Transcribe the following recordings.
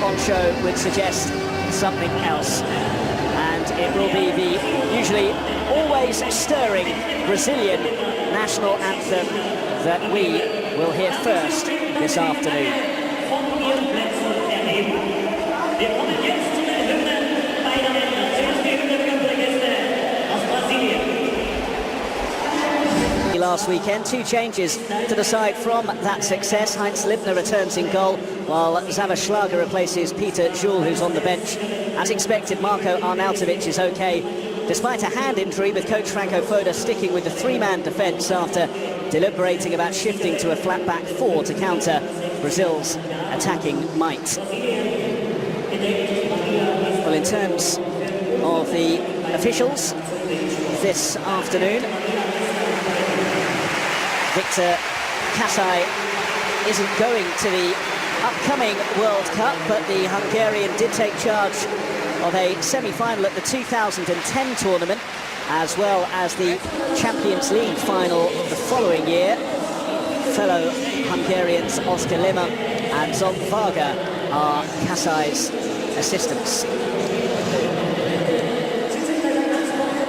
on show would suggest something else. And it will be the usually always stirring Brazilian national anthem that we will hear first this afternoon. Last weekend, 2 changes to the side from that success. Heinz Lippner returns in goal, while Xaver Schlager replaces Peter Joule, who's on the bench. As expected, Marko Arnautovic is okay, despite a hand injury, with coach Franco Foda sticking with the 3-man defence after deliberating about shifting to a flat back 4 to counter Brazil's attacking might. Well, in terms of the officials this afternoon, Victor Kasai isn't going to the upcoming World Cup, but the Hungarian did take charge of a semi-final at the 2010 tournament, as well as the Champions League final the following year. Fellow Hungarians Oskar Lehmann and Zsolt Varga are Kasai's assistants.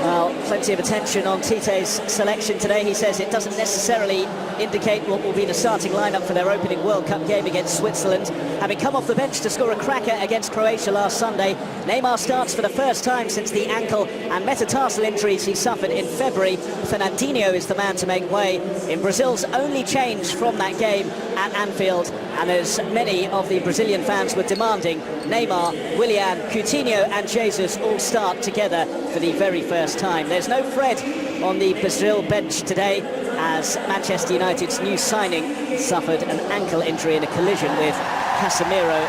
Well, plenty of attention on Tite's selection today. He says it doesn't necessarily indicate what will be the starting lineup for their opening World Cup game against Switzerland. Having come off the bench to score a cracker against Croatia last Sunday, Neymar starts for the first time since the ankle and metatarsal injuries he suffered in February. Fernandinho is the man to make way in Brazil's only change from that game at Anfield. And as many of the Brazilian fans were demanding, Neymar, Willian, Coutinho and Jesus all start together for the very first time. There's no Fred on the Brazil bench today, as Manchester United's new signing suffered an ankle injury in a collision with Casemiro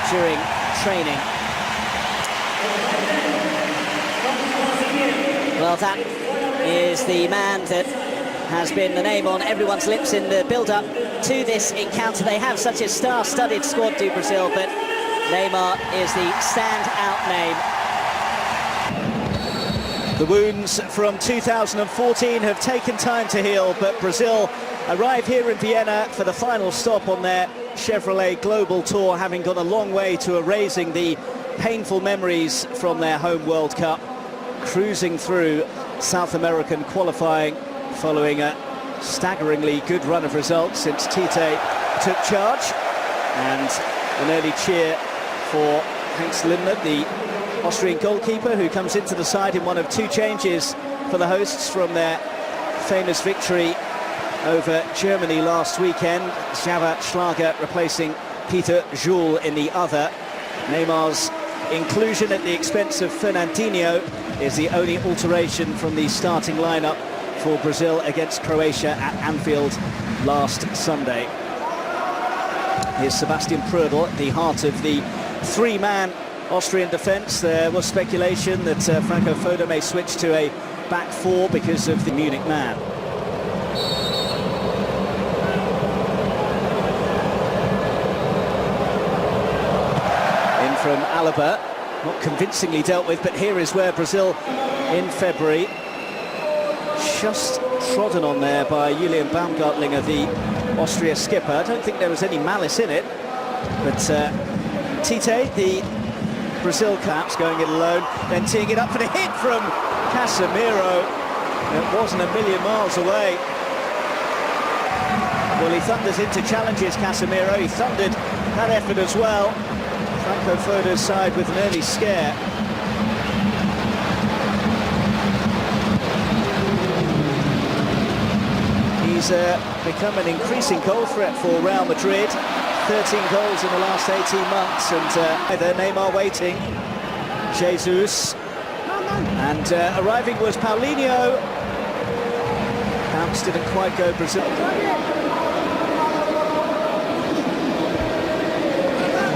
during training. Well, that is the man that has been the name on everyone's lips in the build-up to this encounter. They have such a star-studded squad, do Brazil, but Neymar is the stand-out name. The wounds from 2014 have taken time to heal, but Brazil arrive here in Vienna for the final stop on their Chevrolet Global Tour, having gone a long way to erasing the painful memories from their home World Cup, cruising through South American qualifying following a staggeringly good run of results since Tite took charge. And an early cheer for Heinz Lippner, the Austrian goalkeeper, who comes into the side in one of 2 changes for the hosts from their famous victory over Germany last weekend. Xaver Schlager replacing Peter Joule in the other. Neymar's inclusion at the expense of Fernandinho is the only alteration from the starting lineup for Brazil against Croatia at Anfield last Sunday. Here's Sebastian Prödl at the heart of the 3-man Austrian defence. There was speculation that Franco Foda may switch to a back 4 because of the Munich man. In from Alaba, not convincingly dealt with, but here is where Brazil in February, just trodden on there by Julian Baumgartlinger, the Austria skipper. I don't think there was any malice in it, but Tite, the Brazil caps, going it alone, then teeing it up for the hit from Casemiro. It wasn't a million miles away. Well, he thunders into challenges, Casemiro. He thundered that effort as well. Franco Foda's side with an early scare. He's become an increasing goal threat for Real Madrid. 13 goals in the last 18 months, and there Neymar waiting. Jesus, and arriving was Paulinho. Bounce didn't quite go Brazil.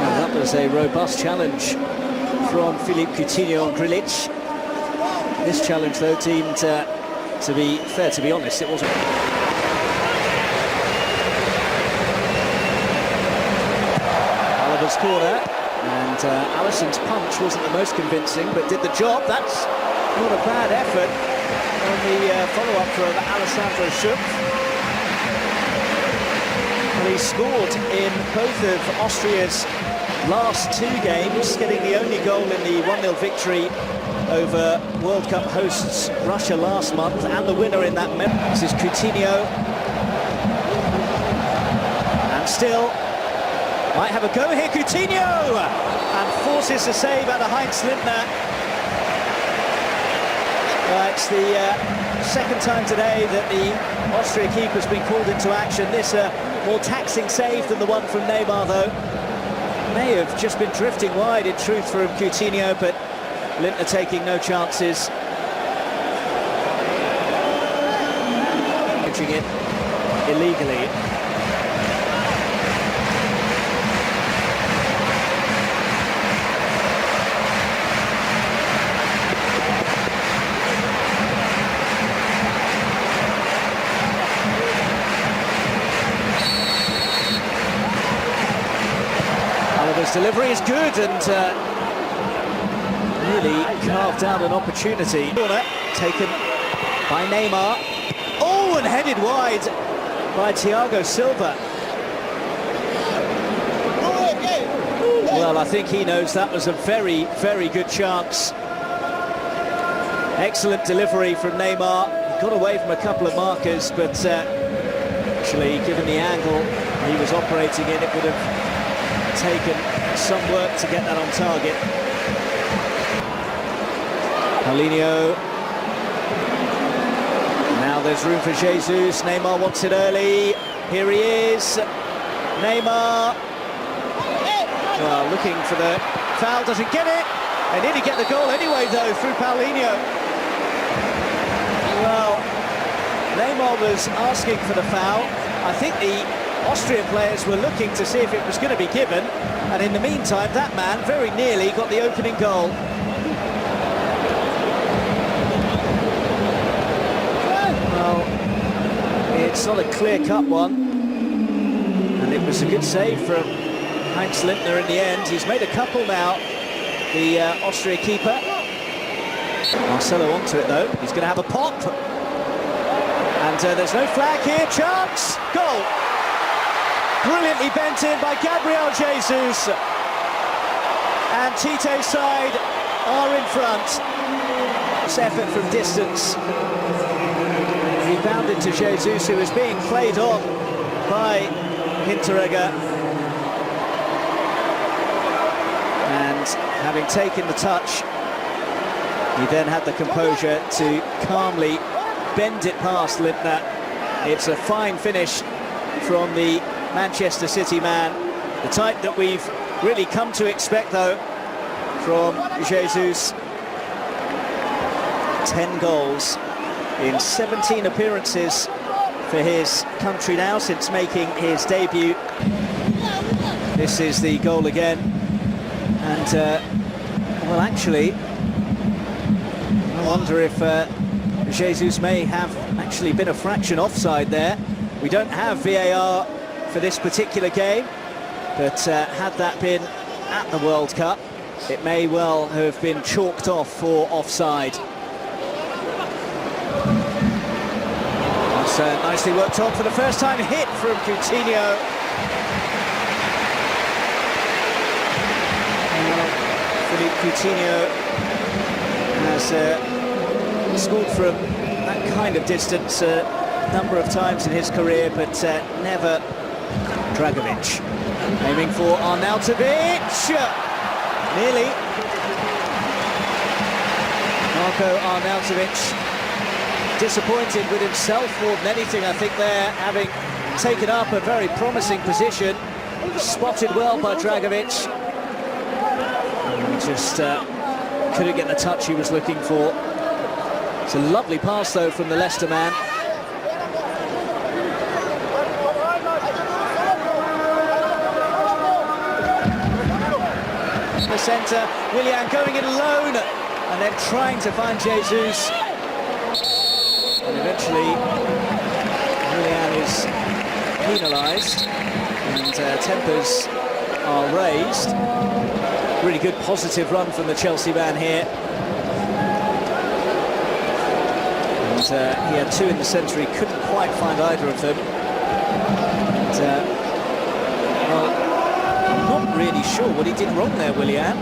Well, that was a robust challenge from Philippe Coutinho on Grilic. This challenge, though, deemed to be fair, to be honest, it wasn't. Corner, and Alisson's punch wasn't the most convincing, but did the job. That's not a bad effort on the follow-up from Alessandro Schupp. Well, he scored in both of Austria's last 2 games, getting the only goal in the 1-0 victory over World Cup hosts Russia last month, and the winner in that match. This is Coutinho, and still might have a go here. Coutinho, and forces a save out of Heinz Lindner. It's the second time today that the Austria keeper's been called into action. This more taxing save than the one from Neymar, though. May have just been drifting wide, in truth, from Coutinho, but Lindner taking no chances. Pitching it illegally. Oliver's delivery is good, and really carved out an opportunity. Corner taken by Neymar. Oh, and headed wide by Thiago Silva. Well, I think he knows that was a very, very good chance. Excellent delivery from Neymar. He got away from a couple of markers, but actually, given the angle he was operating in, it would have taken some work to get that on target. Paulinho. Now there's room for Jesus. Neymar wants it early. Here he is. Neymar. Well, looking for the foul, doesn't get it. They nearly get the goal anyway, though, through Paulinho. Well, Neymar was asking for the foul. I think the Austrian players were looking to see if it was going to be given, and in the meantime, that man very nearly got the opening goal. Well, it's not a clear-cut one, and it was a good save from Heinz Lindner in the end. He's made a couple now, the Austria keeper. Marcelo onto it, though. He's going to have a pop. And there's no flag here. Chance! Goal! Brilliantly bent in by Gabriel Jesus. And Tite's side are in front. This effort from distance. Rebounded to Jesus, who is being played on by Hinteregger. And having taken the touch, he then had the composure to calmly bend it past Lindner. It's a fine finish from the Manchester City man, the type that we've really come to expect, though, from Jesus. 10 goals in 17 appearances for his country now since making his debut. This is the goal again, and well, actually, I wonder if Jesus may have actually been a fraction offside there. We don't have VAR for this particular game, but had that been at the World Cup, it may well have been chalked off for offside. That's nicely worked on for the first time, hit from Coutinho. Philippe Coutinho has scored from that kind of distance a number of times in his career, but never Dragovic. Aiming for Arnautovic. Nearly. Marko Arnautovic disappointed with himself more than anything, I think, there, having taken up a very promising position. Spotted well by Dragovic. He just couldn't get the touch he was looking for. It's a lovely pass, though, from the Leicester man. The centre, Willian going it alone, and then trying to find Jesus. And eventually, Willian is penalised, and tempers are raised. Really good positive run from the Chelsea man here. And he had 2 in the centre, he couldn't quite find either of them. And, well, I'm not really sure what he did wrong there, Willian.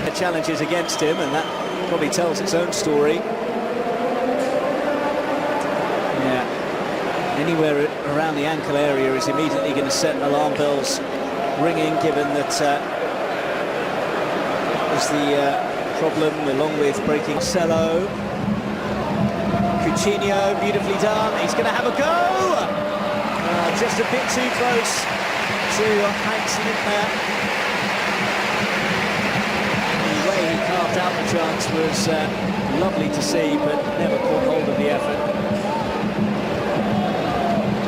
The challenges against him, and that probably tells its own story. Yeah, anywhere around the ankle area is immediately going to set alarm bells ringing, given that was the problem, along with breaking Cello. Coutinho, beautifully done. He's going to have a go. Just a bit too close to Hanks Lindner. The way he carved out the chance was lovely to see, but never caught hold of the effort.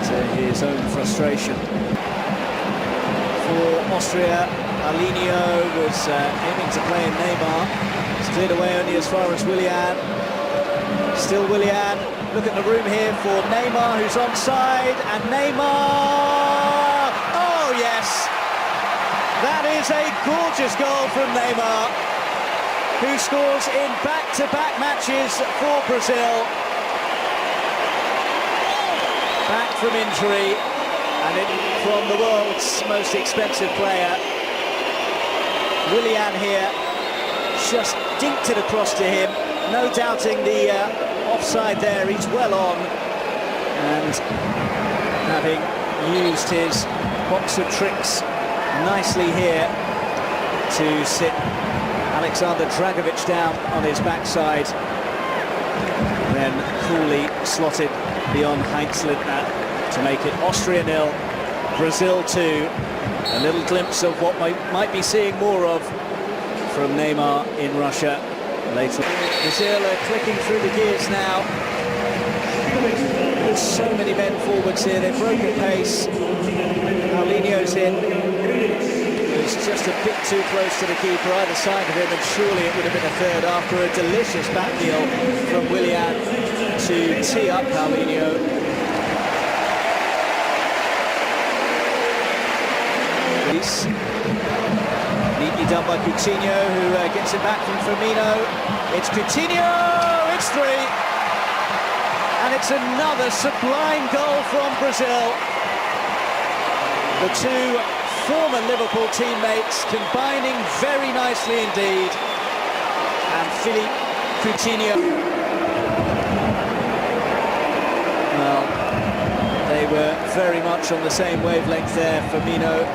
To his own frustration. For Austria, Alinho was aiming to play in Neymar. It's cleared away only as far as Willian. Still Willian. Look at the room here for Neymar, who's onside, and Neymar! Oh yes! That is a gorgeous goal from Neymar, who scores in back-to-back matches for Brazil. Back from injury, and from the world's most expensive player. Willian here just dinked it across to him, no doubting the offside there. He's well on, and having used his box of tricks nicely here to sit Alexander Dragovic down on his backside, then coolly slotted beyond Heinz Lindner to make it Austria 0, Brazil 2. A little glimpse of what might be seeing more of from Neymar in Russia later. Brazil are clicking through the gears now. There's so many men forwards here, they've broken pace. Paulinho's in. It's just a bit too close to the keeper either side of him, and surely it would have been a third after a delicious back heel from Willian to tee up Paulinho. Neatly done by Coutinho, who gets it back from Firmino. It's Coutinho, it's 3. And it's another sublime goal from Brazil. The two former Liverpool teammates combining very nicely indeed. And Philippe Coutinho. Well, they were very much on the same wavelength there, Firmino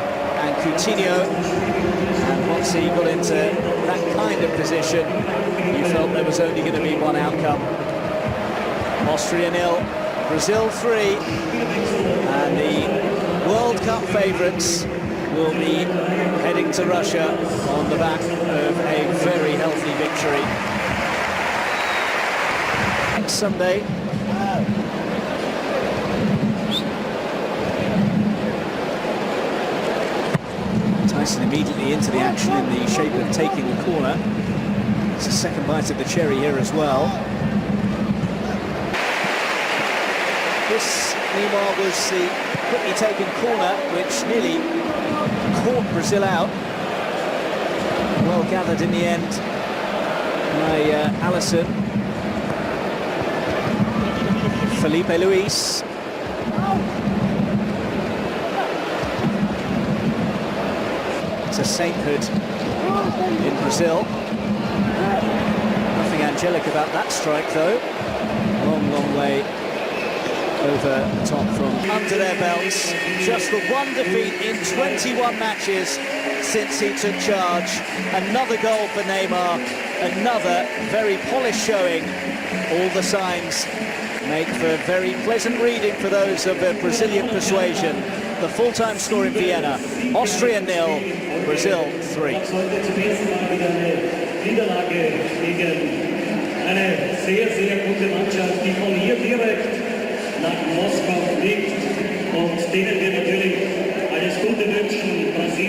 and Coutinho, and once he got into that kind of position, you felt there was only going to be one outcome. Austria 0, Brazil 3, and the World Cup favourites will be heading to Russia on the back of a very healthy victory. Next Sunday, Tyson immediately into the action in the shape of taking the corner. It's a second bite of the cherry here as well. This, meanwhile, was the quickly taken corner, which nearly caught Brazil out. Well gathered in the end by Alisson. Felipe Luis. It's a sainthood in Brazil. Nothing angelic about that strike, though. Long, long way over the top from under their belts. Just the one defeat in 21 matches since he took charge. Another goal for Neymar. Another very polished showing. All the signs make for very pleasant reading for those of the Brazilian persuasion. The full-time score in Vienna, Austria 0, Brazil 3. Eine sehr, sehr gute Mannschaft, die von hier direkt nach Moskau fliegt, und denen wir natürlich alles Gute wünschen. Brasilien.